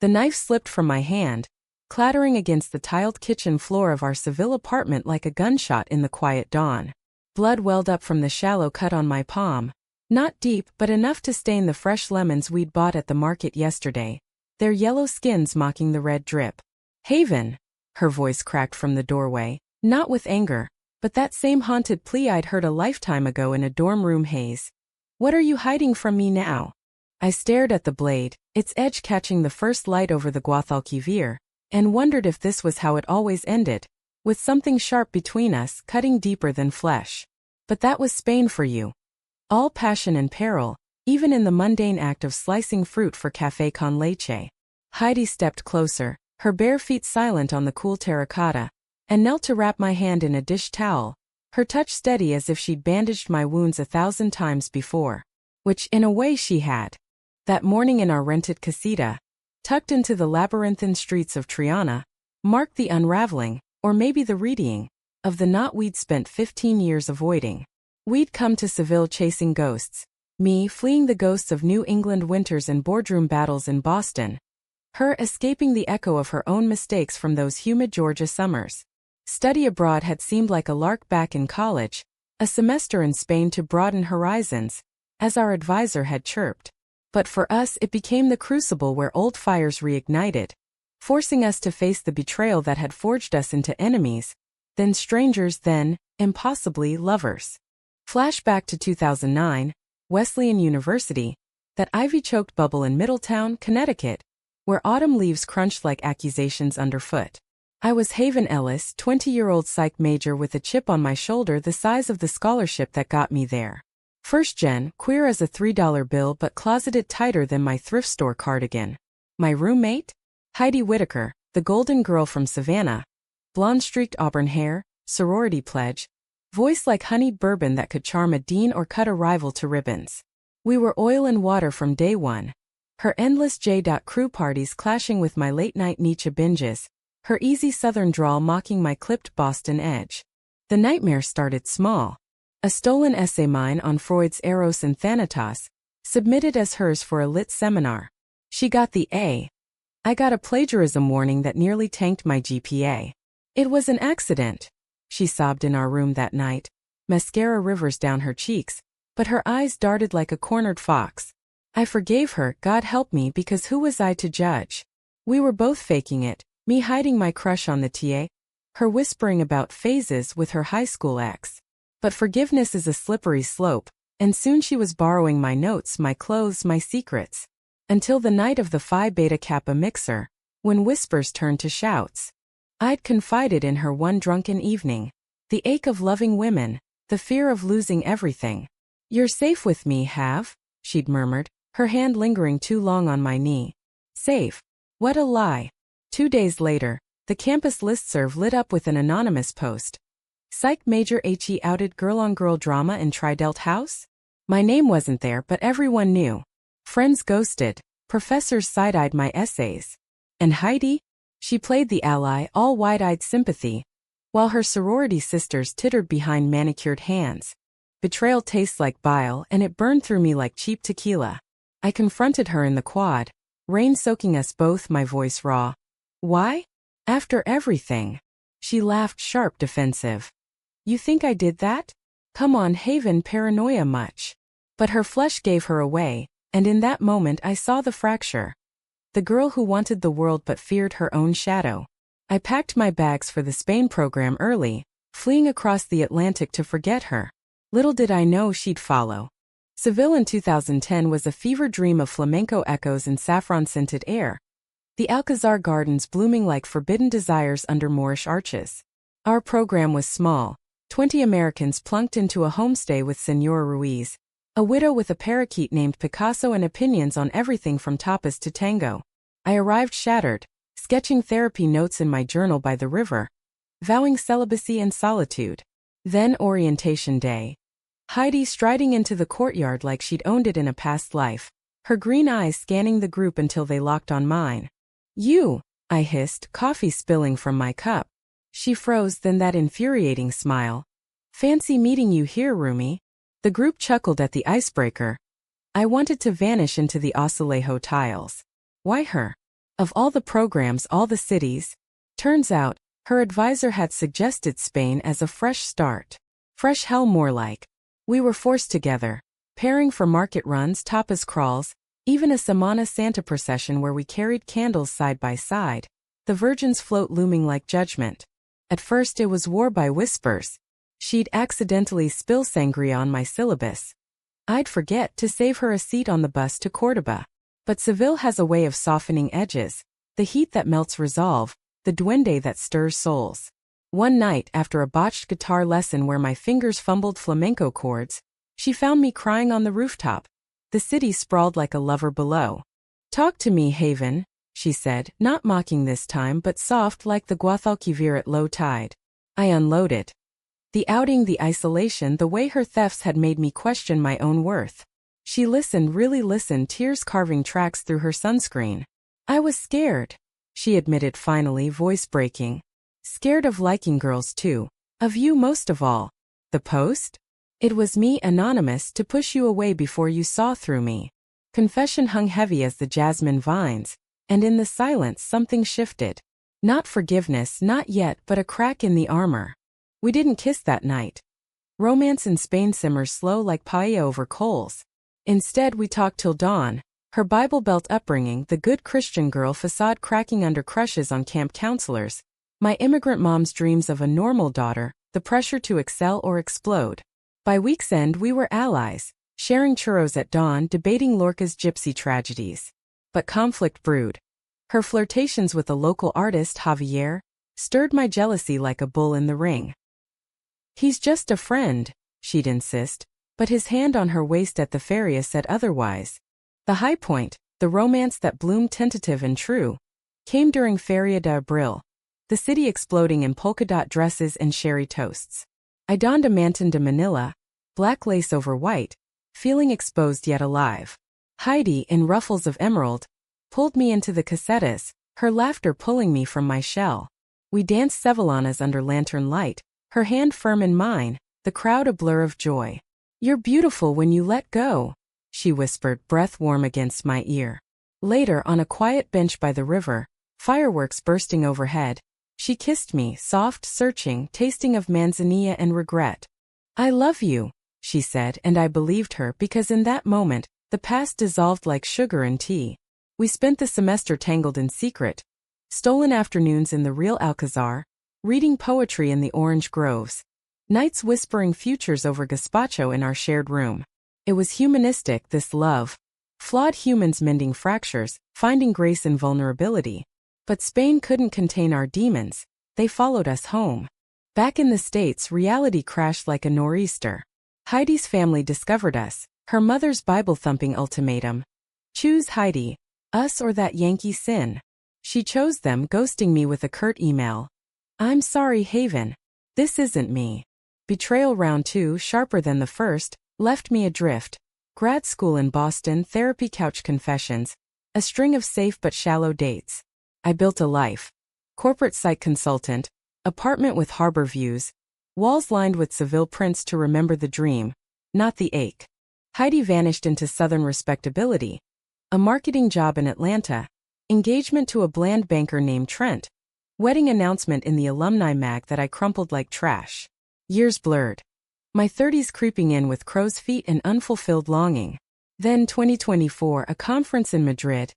The knife slipped from my hand, clattering against the tiled kitchen floor of our Seville apartment like a gunshot in the quiet dawn. Blood welled up from the shallow cut on my palm, not deep but enough to stain the fresh lemons we'd bought at the market yesterday, their yellow skins mocking the red drip. "Haven," her voice cracked from the doorway, not with anger, but that same haunted plea I'd heard a lifetime ago in a dorm room haze. "What are you hiding from me now?" I stared at the blade, its edge catching the first light over the Guadalquivir, and wondered if this was how it always ended, with something sharp between us, cutting deeper than flesh. But that was Spain for you. All passion and peril, even in the mundane act of slicing fruit for café con leche. Heidi stepped closer, her bare feet silent on the cool terracotta, and knelt to wrap my hand in a dish towel, her touch steady as if she'd bandaged my wounds 1,000 times before. Which, in a way, she had. That morning in our rented casita, tucked into the labyrinthine streets of Triana, marked the unraveling, or maybe the readying, of the knot we'd spent 15 years avoiding. We'd come to Seville chasing ghosts, me fleeing the ghosts of New England winters and boardroom battles in Boston, her escaping the echo of her own mistakes from those humid Georgia summers. Study abroad had seemed like a lark back in college, a semester in Spain to broaden horizons, as our advisor had chirped. But for us it became the crucible where old fires reignited, forcing us to face the betrayal that had forged us into enemies, then strangers, then, impossibly, lovers. Flashback to 2009, Wesleyan University, that ivy-choked bubble in Middletown, Connecticut, where autumn leaves crunched like accusations underfoot. I was Haven Ellis, 20-year-old psych major with a chip on my shoulder the size of the scholarship that got me there. First gen, queer as a $3 bill but closeted tighter than my thrift store cardigan. My roommate? Heidi Whitaker, the golden girl from Savannah. Blonde-streaked auburn hair, sorority pledge, voice like honeyed bourbon that could charm a dean or cut a rival to ribbons. We were oil and water from day one. Her endless J.Crew parties clashing with my late-night Nietzsche binges, her easy southern drawl mocking my clipped Boston edge. The nightmare started small. A stolen essay mine on Freud's Eros and Thanatos, submitted as hers for a lit seminar. She got the A. I got a plagiarism warning that nearly tanked my GPA. "It was an accident," she sobbed in our room that night, mascara rivers down her cheeks, but her eyes darted like a cornered fox. I forgave her, God help me, because who was I to judge? We were both faking it, me hiding my crush on the TA, her whispering about phases with her high school ex. But forgiveness is a slippery slope, and soon she was borrowing my notes, my clothes, my secrets. Until the night of the Phi Beta Kappa mixer, when whispers turned to shouts. I'd confided in her one drunken evening. The ache of loving women, the fear of losing everything. "You're safe with me, Have?" she'd murmured, her hand lingering too long on my knee. Safe? What a lie. 2 days later, the campus listserv lit up with an anonymous post. Psych major HE outed girl-on-girl drama in Tridelt House? My name wasn't there, but everyone knew. Friends ghosted, professors side-eyed my essays. And Heidi? She played the ally, all wide-eyed sympathy, while her sorority sisters tittered behind manicured hands. Betrayal tastes like bile, and it burned through me like cheap tequila. I confronted her in the quad, rain soaking us both, my voice raw. "Why? After everything." She laughed, sharp, defensive. "You think I did that? Come on, Haven, paranoia much." But her flesh gave her away, and in that moment I saw the fracture. The girl who wanted the world but feared her own shadow. I packed my bags for the Spain program early, fleeing across the Atlantic to forget her. Little did I know she'd follow. Seville in 2010 was a fever dream of flamenco echoes and saffron-scented air. The Alcazar gardens blooming like forbidden desires under Moorish arches. Our program was small. 20 Americans plunked into a homestay with Senora Ruiz, a widow with a parakeet named Picasso and opinions on everything from tapas to tango. I arrived shattered, sketching therapy notes in my journal by the river, vowing celibacy and solitude. Then orientation day. Heidi striding into the courtyard like she'd owned it in a past life, her green eyes scanning the group until they locked on mine. "You," I hissed, coffee spilling from my cup. She froze, then that infuriating smile. "Fancy meeting you here, roomie." The group chuckled at the icebreaker. I wanted to vanish into the Azulejo tiles. Why her? Of all the programs, all the cities. Turns out, her advisor had suggested Spain as a fresh start. Fresh hell more like. We were forced together, pairing for market runs, tapas crawls, even a Semana Santa procession where we carried candles side by side, the Virgin's float looming like judgment. At first it was war by whispers. She'd accidentally spill sangria on my syllabus. I'd forget to save her a seat on the bus to Córdoba. But Seville has a way of softening edges, the heat that melts resolve, the duende that stirs souls. One night, after a botched guitar lesson where my fingers fumbled flamenco chords, she found me crying on the rooftop. The city sprawled like a lover below. "Talk to me, Haven," she said, not mocking this time but soft like the Guadalquivir at low tide. I unloaded. The outing, the isolation, the way her thefts had made me question my own worth. She listened, really listened, tears carving tracks through her sunscreen. "I was scared," she admitted finally, voice breaking. "Scared of liking girls too. Of you most of all. The post? It was me, anonymous, to push you away before you saw through me." Confession hung heavy as the jasmine vines, and in the silence something shifted. Not forgiveness, not yet, but a crack in the armor. We didn't kiss that night. Romance in Spain simmers slow like paella over coals. Instead we talked till dawn, her Bible Belt upbringing, the good Christian girl facade cracking under crushes on camp counselors, my immigrant mom's dreams of a normal daughter, the pressure to excel or explode. By week's end we were allies, sharing churros at dawn, debating Lorca's gypsy tragedies. But conflict brewed. Her flirtations with a local artist, Javier, stirred my jealousy like a bull in the ring. "He's just a friend," she'd insist, but his hand on her waist at the feria said otherwise. The high point, the romance that bloomed tentative and true, came during Feria de Abril, the city exploding in polka-dot dresses and sherry toasts. I donned a manton de Manila, black lace over white, feeling exposed yet alive. Heidi, in ruffles of emerald, pulled me into the casetas, her laughter pulling me from my shell. We danced sevillanas under lantern light, her hand firm in mine, the crowd a blur of joy. "You're beautiful when you let go," she whispered, breath warm against my ear. Later, on a quiet bench by the river, fireworks bursting overhead, she kissed me, soft, searching, tasting of manzanilla and regret. "I love you," she said, and I believed her because in that moment, the past dissolved like sugar in tea. We spent the semester tangled in secret, stolen afternoons in the real Alcazar, reading poetry in the orange groves, nights whispering futures over gazpacho in our shared room. It was humanistic, this love. Flawed humans mending fractures, finding grace in vulnerability. But Spain couldn't contain our demons. They followed us home. Back in the States, reality crashed like a nor'easter. Heidi's family discovered us, her mother's Bible-thumping ultimatum. "Choose Heidi, us or that Yankee sin." She chose them, ghosting me with a curt email. "I'm sorry, Haven. This isn't me." Betrayal round 2, sharper than the first, left me adrift. Grad school in Boston, therapy couch confessions, a string of safe but shallow dates. I built a life. Corporate site consultant, apartment with harbor views, walls lined with Seville prints to remember the dream, not the ache. Heidi vanished into southern respectability. A marketing job in Atlanta, engagement to a bland banker named Trent, wedding announcement in the alumni mag that I crumpled like trash. Years blurred. My 30s creeping in with crow's feet and unfulfilled longing. Then 2024, a conference in Madrid.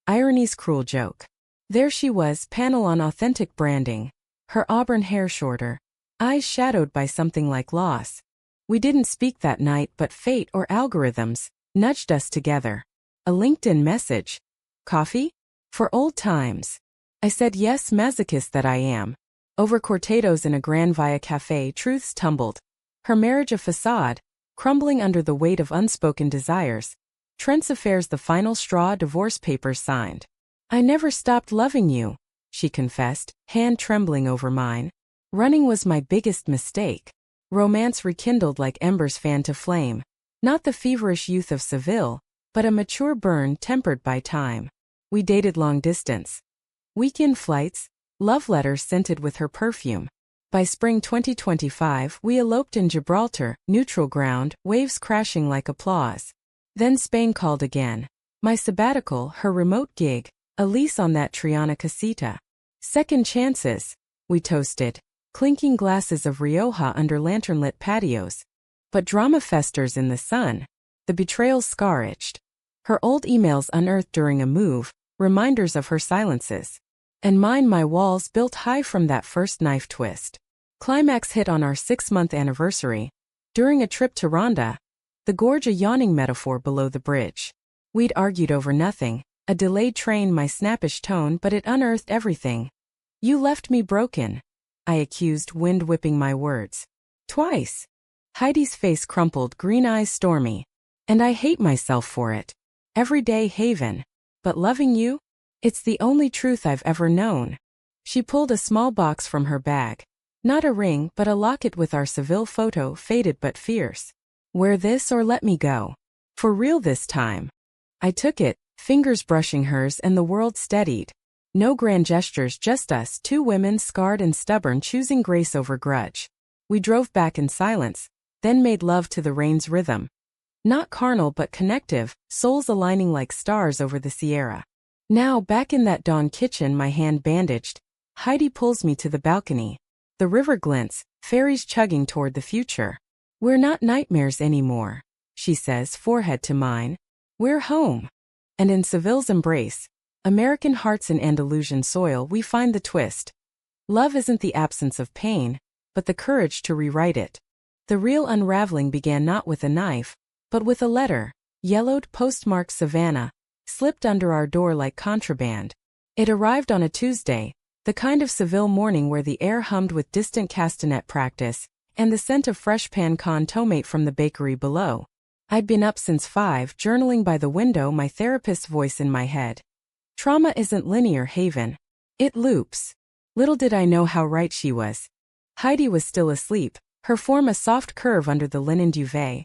Irony's cruel joke. There she was, panel on authentic branding. Her auburn hair shorter. Eyes shadowed by something like loss. We didn't speak that night, but fate or algorithms nudged us together. A LinkedIn message. "Coffee? For old times." I said yes, masochist that I am. Over cortados in a Gran Via cafe, truths tumbled. Her marriage a facade, crumbling under the weight of unspoken desires. Trent's affairs the final straw, divorce papers signed. "I never stopped loving you," she confessed, hand trembling over mine. Running was my biggest mistake. Romance rekindled like embers fanned to flame. Not the feverish youth of Seville, but a mature burn tempered by time. We dated long distance. Weekend flights, love letters scented with her perfume. By spring 2025, we eloped in Gibraltar, neutral ground, waves crashing like applause. Then Spain called again. My sabbatical, her remote gig, A lease on that Triana casita. Second chances, we toasted, clinking glasses of Rioja under lantern-lit patios. But drama festers in the sun. The betrayal's scar itched. Her old emails unearthed during a move, reminders of her silences. And mine, my walls built high from that first knife twist. Climax hit on our 6-month anniversary. During a trip to Ronda, the gorge a yawning metaphor below the bridge. We'd argued over nothing, a delayed train, my snappish tone, but it unearthed everything. You left me broken, I accused, wind whipping my words. Twice. Heidi's face crumpled, green eyes stormy. And I hate myself for it. Every day, Haven. But loving you? It's the only truth I've ever known. She pulled a small box from her bag. Not a ring, but a locket with our Seville photo, faded but fierce. Wear this or let me go. For real this time. I took it, fingers brushing hers, and the world steadied. No grand gestures, just us, two women scarred and stubborn, choosing grace over grudge. We drove back in silence, then made love to the rain's rhythm. Not carnal but connective, souls aligning like stars over the Sierra. Now, back in that dawn kitchen, my hand bandaged, Heidi pulls me to the balcony. The river glints, ferries chugging toward the future. We're not nightmares anymore, she says, forehead to mine. We're home. And in Seville's embrace, American hearts in Andalusian soil, we find the twist. Love isn't the absence of pain, but the courage to rewrite it. The real unraveling began not with a knife, but with a letter, yellowed, postmarked Savannah, slipped under our door like contraband. It arrived on a Tuesday, the kind of Seville morning where the air hummed with distant castanet practice, and the scent of fresh pan con tomate from the bakery below. I'd been up since 5, journaling by the window, my therapist's voice in my head. Trauma isn't linear, Haven. It loops. Little did I know how right she was. Heidi was still asleep, her form a soft curve under the linen duvet.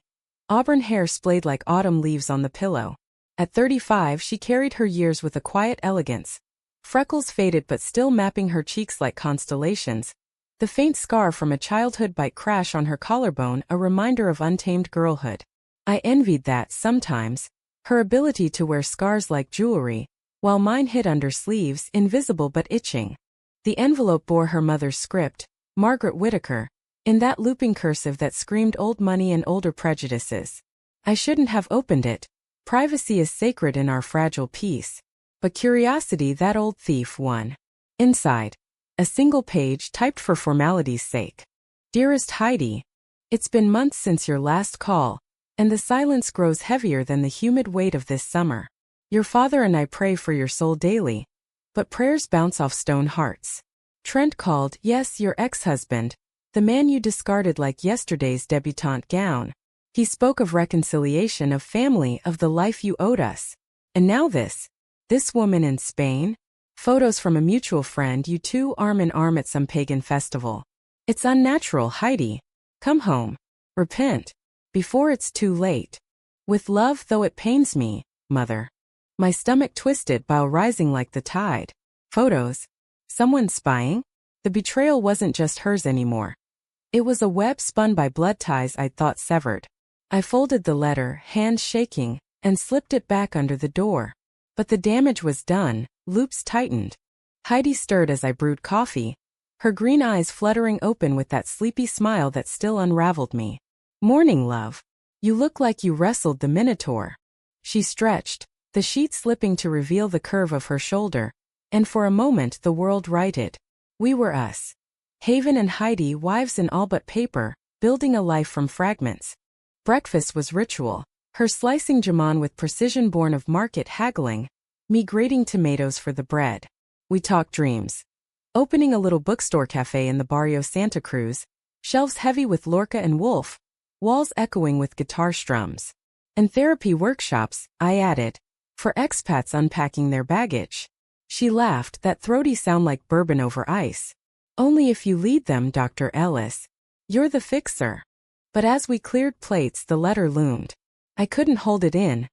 Auburn hair splayed like autumn leaves on the pillow. At 35, she carried her years with a quiet elegance. Freckles faded but still mapping her cheeks like constellations. The faint scar from a childhood bite crash on her collarbone, a reminder of untamed girlhood. I envied that sometimes, her ability to wear scars like jewelry, while mine hid under sleeves, invisible but itching. The envelope bore her mother's script, Margaret Whittaker, in that looping cursive that screamed old money and older prejudices. I shouldn't have opened it. Privacy is sacred in our fragile peace. But curiosity, that old thief, won. Inside, a single page typed for formality's sake. Dearest Heidi, it's been months since your last call, and the silence grows heavier than the humid weight of this summer. Your father and I pray for your soul daily, but prayers bounce off stone hearts. Trent called, yes, your ex-husband, the man you discarded like yesterday's debutante gown. He spoke of reconciliation, of family, of the life you owed us. And now this woman in Spain? Photos from a mutual friend, you two arm in arm at some pagan festival. It's unnatural, Heidi. Come home. Repent. Before it's too late. With love, though it pains me, Mother. My stomach twisted, bile rising like the tide. Photos. Someone spying? The betrayal wasn't just hers anymore. It was a web spun by blood ties I'd thought severed. I folded the letter, hands shaking, and slipped it back under the door. But the damage was done, loops tightened. Heidi stirred as I brewed coffee, her green eyes fluttering open with that sleepy smile that still unraveled me. Morning, love. You look like you wrestled the Minotaur. She stretched, the sheet slipping to reveal the curve of her shoulder, and for a moment the world righted. We were us. Haven and Heidi, wives in all but paper, building a life from fragments. Breakfast was ritual, her slicing jamon with precision born of market haggling, me grating tomatoes for the bread. We talked dreams. Opening a little bookstore cafe in the barrio Santa Cruz, shelves heavy with Lorca and Wolf, walls echoing with guitar strums. And therapy workshops, I added, for expats unpacking their baggage. She laughed, that throaty sound like bourbon over ice. Only if you lead them, Dr. Ellis. You're the fixer. But as we cleared plates, the letter loomed. I couldn't hold it in.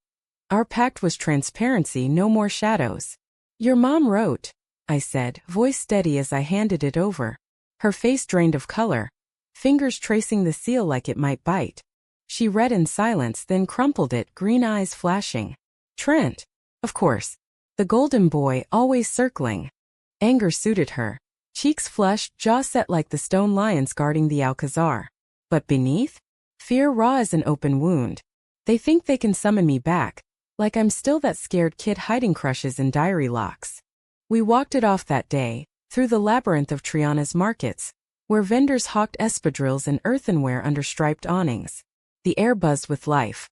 Our pact was transparency, no more shadows. Your mom wrote, I said, voice steady as I handed it over. Her face drained of color, fingers tracing the seal like it might bite. She read in silence, then crumpled it, green eyes flashing. Trent. Of course. The golden boy, always circling. Anger suited her. Cheeks flushed, jaw set like the stone lions guarding the Alcazar. But beneath? Fear raw as an open wound. They think they can summon me back, like I'm still that scared kid hiding crushes in diary locks. We walked it off that day, through the labyrinth of Triana's markets, where vendors hawked espadrilles and earthenware under striped awnings. The air buzzed with life.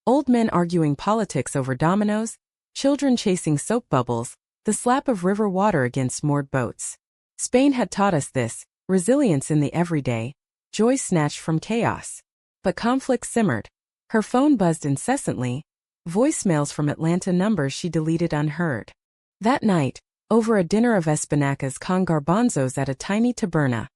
Old men arguing politics over dominoes, children chasing soap bubbles, the slap of river water against moored boats. Spain had taught us this, resilience in the everyday, joy snatched from chaos. But conflict simmered. Her phone buzzed incessantly, voicemails from Atlanta numbers she deleted unheard. That night, over a dinner of espinacas con garbanzos at a tiny taberna,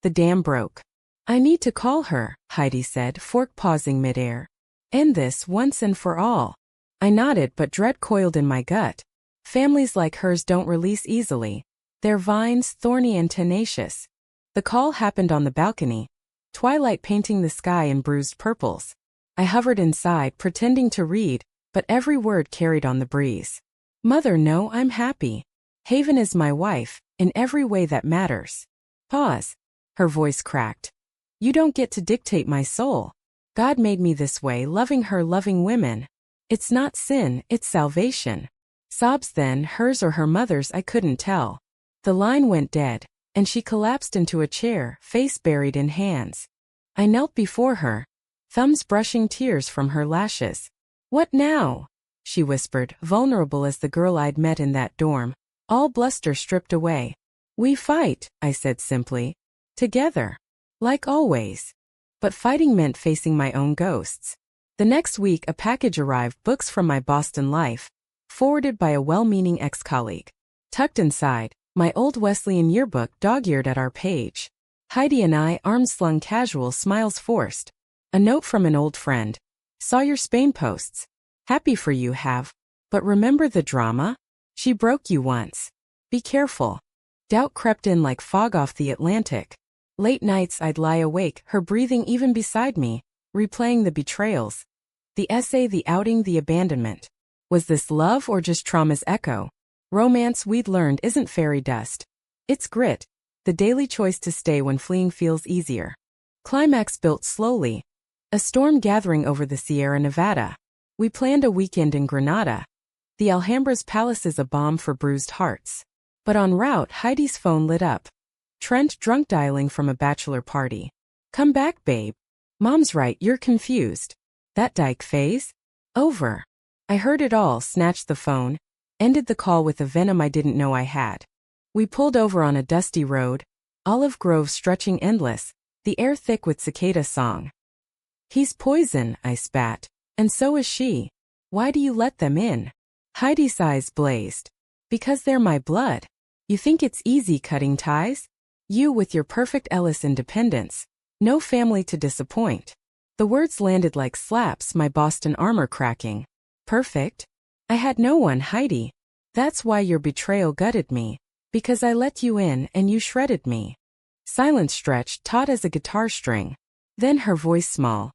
the dam broke. I need to call her, Heidi said, fork pausing midair. End this once and for all. I nodded, but dread coiled in my gut. Families like hers don't release easily. Their vines, thorny and tenacious. The call happened on the balcony, twilight painting the sky in bruised purples. I hovered inside, pretending to read, but every word carried on the breeze. Mother, no, I'm happy. Haven is my wife, in every way that matters. Pause. Her voice cracked. You don't get to dictate my soul. God made me this way, loving her, loving women. It's not sin, it's salvation. Sobs then, hers or her mother's, I couldn't tell. The line went dead, and she collapsed into a chair, face buried in hands. I knelt before her, thumbs brushing tears from her lashes. What now? She whispered, vulnerable as the girl I'd met in that dorm, all bluster stripped away. We fight, I said simply. Together. Like always. But fighting meant facing my own ghosts. The next week a package arrived, books from my Boston life, forwarded by a well-meaning ex-colleague. Tucked inside, my old Wesleyan yearbook dog-eared at our page. Heidi and I, arms-slung casual, smiles forced. A note from an old friend. Saw your Spain posts. Happy for you, have. But remember the drama? She broke you once. Be careful. Doubt crept in like fog off the Atlantic. Late nights I'd lie awake, her breathing even beside me, replaying the betrayals. The essay, the outing, the abandonment. Was this love or just trauma's echo? Romance, we'd learned, isn't fairy dust. It's grit, the daily choice to stay when fleeing feels easier. Climax built slowly. A storm gathering over the Sierra Nevada. We planned a weekend in Granada. The Alhambra's palace is a balm for bruised hearts. But en route, Heidi's phone lit up. Trent, drunk, dialing from a bachelor party. Come back, babe. Mom's right, you're confused. That dyke phase? Over. I heard it all, snatched the phone, ended the call with a venom I didn't know I had. We pulled over on a dusty road, olive groves stretching endless, the air thick with cicada song. He's poison, I spat, and so is she. Why do you let them in? Heidi's eyes blazed. Because they're my blood. You think it's easy cutting ties? You with your perfect Ellis independence. No family to disappoint. The words landed like slaps, my Boston armor cracking. Perfect? I had no one, Heidi. That's why your betrayal gutted me. Because I let you in and you shredded me. Silence stretched, taut as a guitar string. Then her voice small.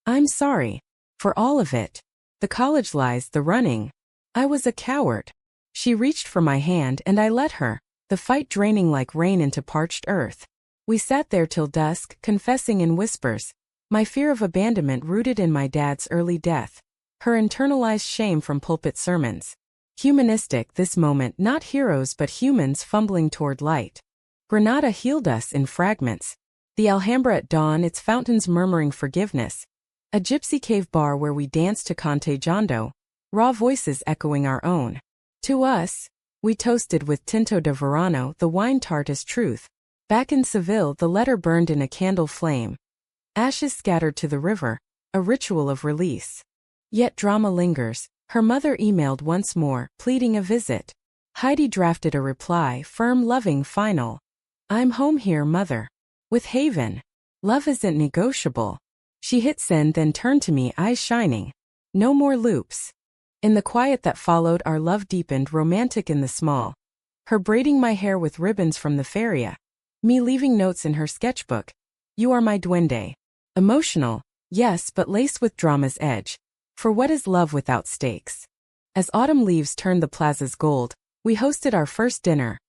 I'm sorry. For all of it. The college lies, the running. I was a coward. She reached for my hand and I let her, the fight draining like rain into parched earth. We sat there till dusk, confessing in whispers. My fear of abandonment rooted in my dad's early death. Her internalized shame from pulpit sermons. Humanistic, this moment, not heroes but humans fumbling toward light. Granada healed us in fragments. The Alhambra at dawn, its fountains murmuring forgiveness. A gypsy cave bar where we danced to Cante Jondo, raw voices echoing our own. To us, we toasted with Tinto de Verano, the wine tart as truth. Back in Seville, the letter burned in a candle flame. Ashes scattered to the river, a ritual of release. Yet drama lingers. Her mother emailed once more, pleading a visit. Heidi drafted a reply, firm, loving, final. I'm home here, mother. With Haven. Love isn't negotiable. She hit send, then turned to me, eyes shining. No more loops. In the quiet that followed, our love deepened, romantic in the small. Her braiding my hair with ribbons from the feria. Me leaving notes in her sketchbook. You are my duende. Emotional, yes, but laced with drama's edge. For what is love without stakes? As autumn leaves turned the plaza's gold, we hosted our first dinner.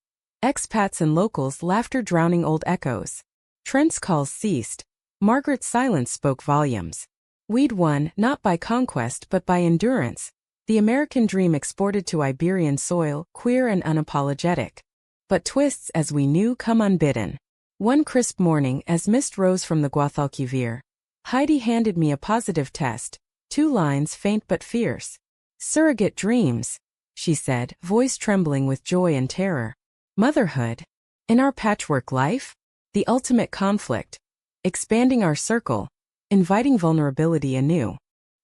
Expats and locals, laughter drowning old echoes. Trent's calls ceased. Margaret's silence spoke volumes. We'd won, not by conquest but by endurance. The American dream exported to Iberian soil, queer and unapologetic. But twists, as we knew, come unbidden. One crisp morning, as mist rose from the Guadalquivir, Heidi handed me a positive test, 2 lines faint but fierce. "Surrogate dreams," she said, voice trembling with joy and terror. "Motherhood? In our patchwork life? The ultimate conflict. Expanding our circle. Inviting vulnerability anew."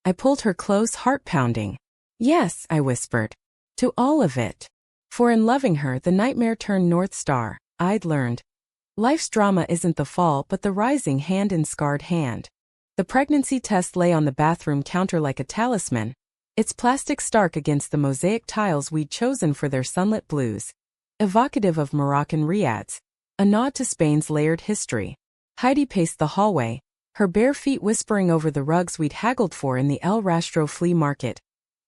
I pulled her close, heart pounding. "Yes," I whispered. "To all of it." For in loving her, the nightmare turned North Star. I'd learned. Life's drama isn't the fall but the rising hand in scarred hand. The pregnancy test lay on the bathroom counter like a talisman, its plastic stark against the mosaic tiles we'd chosen for their sunlit blues. Evocative of Moroccan riads, a nod to Spain's layered history. Heidi paced the hallway, her bare feet whispering over the rugs we'd haggled for in the El Rastro flea market.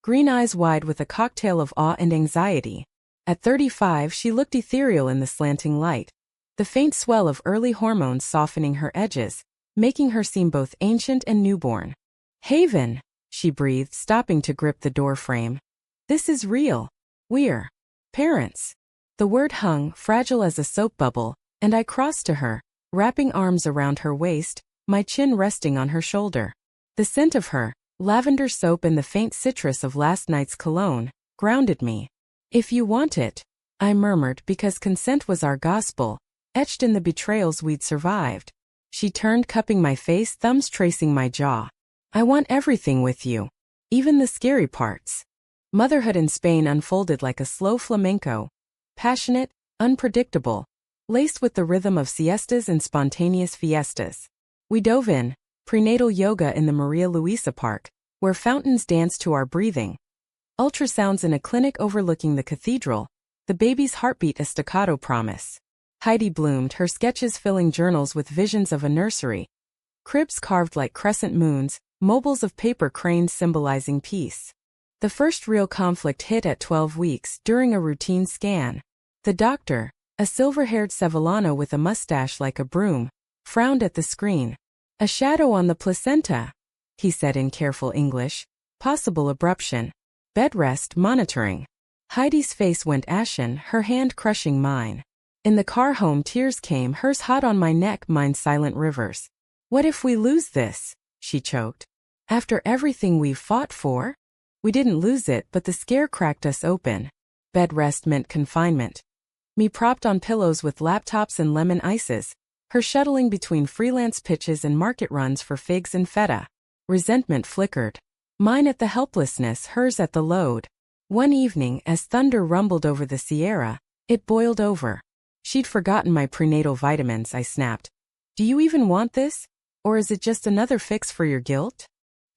Green eyes wide with a cocktail of awe and anxiety. At 35, she looked ethereal in the slanting light, the faint swell of early hormones softening her edges, making her seem both ancient and newborn. "Haven," she breathed, stopping to grip the door frame. "This is real. We're parents." The word hung, fragile as a soap bubble, and I crossed to her, wrapping arms around her waist, my chin resting on her shoulder. The scent of her, lavender soap and the faint citrus of last night's cologne, grounded me. "If you want it," I murmured, because consent was our gospel, etched in the betrayals we'd survived. She turned, cupping my face, thumbs tracing my jaw. "I want everything with you. Even the scary parts." Motherhood in Spain unfolded like a slow flamenco. Passionate, unpredictable, laced with the rhythm of siestas and spontaneous fiestas. We dove in, prenatal yoga in the Maria Luisa Park, where fountains danced to our breathing. Ultrasounds in a clinic overlooking the cathedral, the baby's heartbeat a staccato promise. Heidi bloomed, her sketches filling journals with visions of a nursery. Cribs carved like crescent moons, mobiles of paper cranes symbolizing peace. The first real conflict hit at 12 weeks, during a routine scan. The doctor, a silver-haired Sevillano with a mustache like a broom, frowned at the screen. "A shadow on the placenta," he said in careful English. "Possible abruption. Bed rest monitoring." Heidi's face went ashen, her hand crushing mine. In the car home, tears came, hers hot on my neck, mine silent rivers. "What if we lose this?" she choked. "After everything we've fought for?" We didn't lose it, but the scare cracked us open. Bed rest meant confinement. Me propped on pillows with laptops and lemon ices, her shuttling between freelance pitches and market runs for figs and feta. Resentment flickered. Mine at the helplessness, hers at the load. One evening, as thunder rumbled over the Sierra, it boiled over. "She'd forgotten my prenatal vitamins," I snapped. "Do you even want this? Or is it just another fix for your guilt?"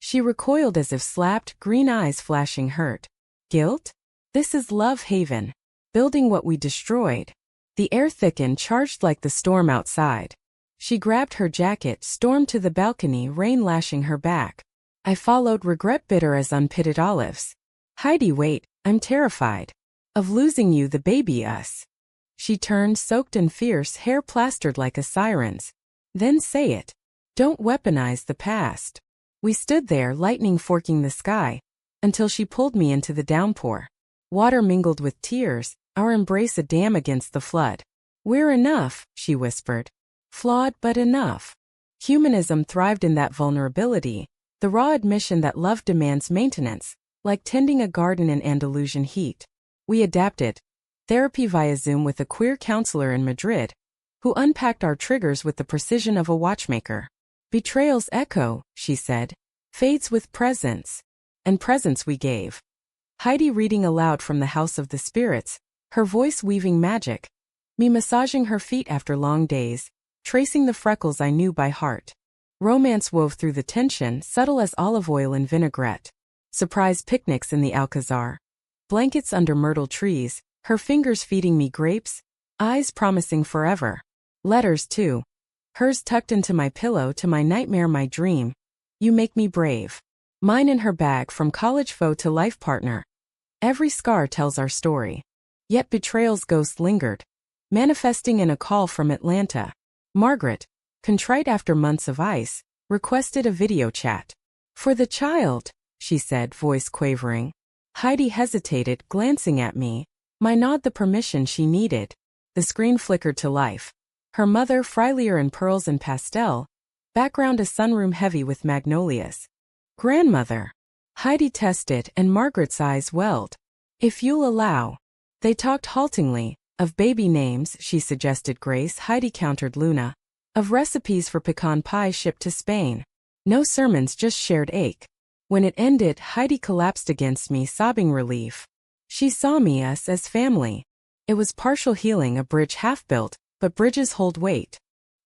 She recoiled as if slapped, green eyes flashing hurt. "Guilt? This is love haven. Building what we destroyed." The air thickened, charged like the storm outside. She grabbed her jacket, stormed to the balcony, rain lashing her back. I followed, regret bitter as unpitted olives. "Heidi, wait, I'm terrified. Of losing you, the baby, us." She turned, soaked and fierce, hair plastered like a siren's. "Then say it. Don't weaponize the past." We stood there, lightning forking the sky, until she pulled me into the downpour. Water mingled with tears, our embrace a dam against the flood. "We're enough," she whispered. "Flawed but enough." Humanism thrived in that vulnerability, the raw admission that love demands maintenance, like tending a garden in Andalusian heat. We adapted. Therapy via Zoom with a queer counselor in Madrid, who unpacked our triggers with the precision of a watchmaker. "Betrayal's echo," she said, "fades with presence." And presence we gave. Heidi reading aloud from the House of the Spirits, her voice weaving magic. Me massaging her feet after long days, tracing the freckles I knew by heart. Romance wove through the tension, subtle as olive oil and vinaigrette. Surprise picnics in the Alcazar. Blankets under myrtle trees, her fingers feeding me grapes, eyes promising forever. Letters too. Hers tucked into my pillow, to my nightmare, my dream. "You make me brave." Mine in her bag, from college foe to life partner. Every scar tells our story. Yet betrayal's ghost lingered, manifesting in a call from Atlanta. Margaret, contrite after months of ice, requested a video chat. For the child, she said, voice quavering. Heidi hesitated, glancing at me. My nod the permission she needed. The screen flickered to life. Her mother, frilier in pearls and pastel. Background a sunroom heavy with magnolias. Grandmother. Heidi tested, and Margaret's eyes welled. If you'll allow. They talked haltingly. Of baby names, she suggested Grace. Heidi countered Luna. Of recipes for pecan pie shipped to Spain. No sermons, just shared ache. When it ended, Heidi collapsed against me, sobbing relief. She saw us as family. It was partial healing, a bridge half built, but bridges hold weight.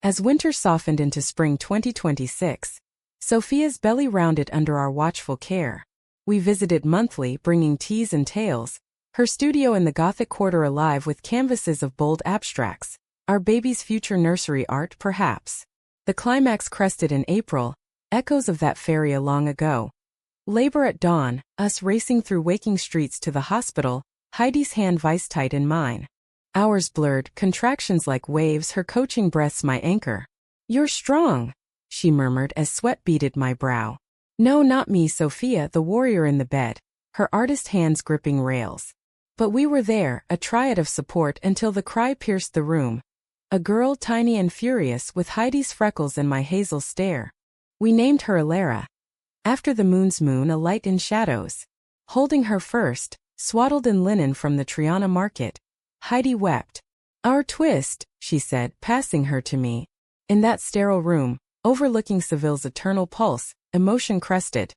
As winter softened into spring 2026, Sophia's belly rounded under our watchful care. We visited monthly, bringing teas and tales, her studio in the Gothic Quarter alive with canvases of bold abstracts, our baby's future nursery art perhaps. The climax crested in April, echoes of that fairy long ago. Labor at dawn, us racing through waking streets to the hospital, Heidi's hand vice-tight in mine. Hours blurred, contractions like waves, her coaching breaths my anchor. You're strong, she murmured as sweat beaded my brow. No, not me, Sophia, the warrior in the bed, her artist hands gripping rails. But we were there, a triad of support until the cry pierced the room. A girl tiny and furious with Heidi's freckles and my hazel stare. We named her Alara. After the moon's moon, a light in shadows. Holding her first, swaddled in linen from the Triana market, Heidi wept. Our twist, she said, passing her to me. In that sterile room, overlooking Seville's eternal pulse, emotion crested.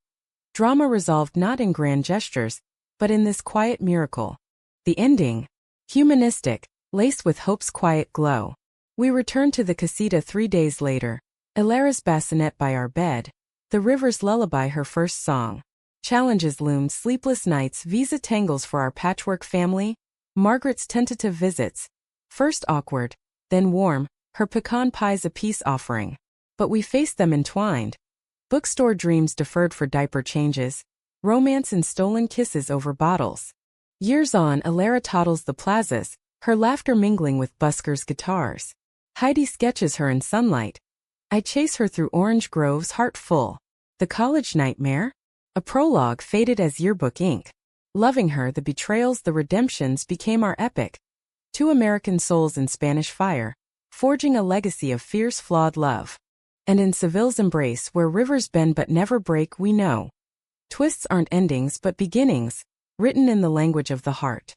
Drama resolved not in grand gestures, but in this quiet miracle. The ending, humanistic, laced with hope's quiet glow. We returned to the casita 3 days later, Alara's bassinet by our bed, the river's lullaby her first song. Challenges loomed, sleepless nights, visa tangles for our patchwork family, Margaret's tentative visits. First awkward, then warm, her pecan pies a peace offering. But we faced them entwined. Bookstore dreams deferred for diaper changes, romance and stolen kisses over bottles. Years on, Alara toddles the plazas, her laughter mingling with buskers' guitars. Heidi sketches her in sunlight. I chase her through orange groves, heart full. The college nightmare? A prologue faded as yearbook ink. Loving her, the betrayals, the redemptions became our epic. 2 American souls in Spanish fire, forging a legacy of fierce, flawed love. And in Seville's embrace, where rivers bend but never break, we know. Twists aren't endings but beginnings, written in the language of the heart.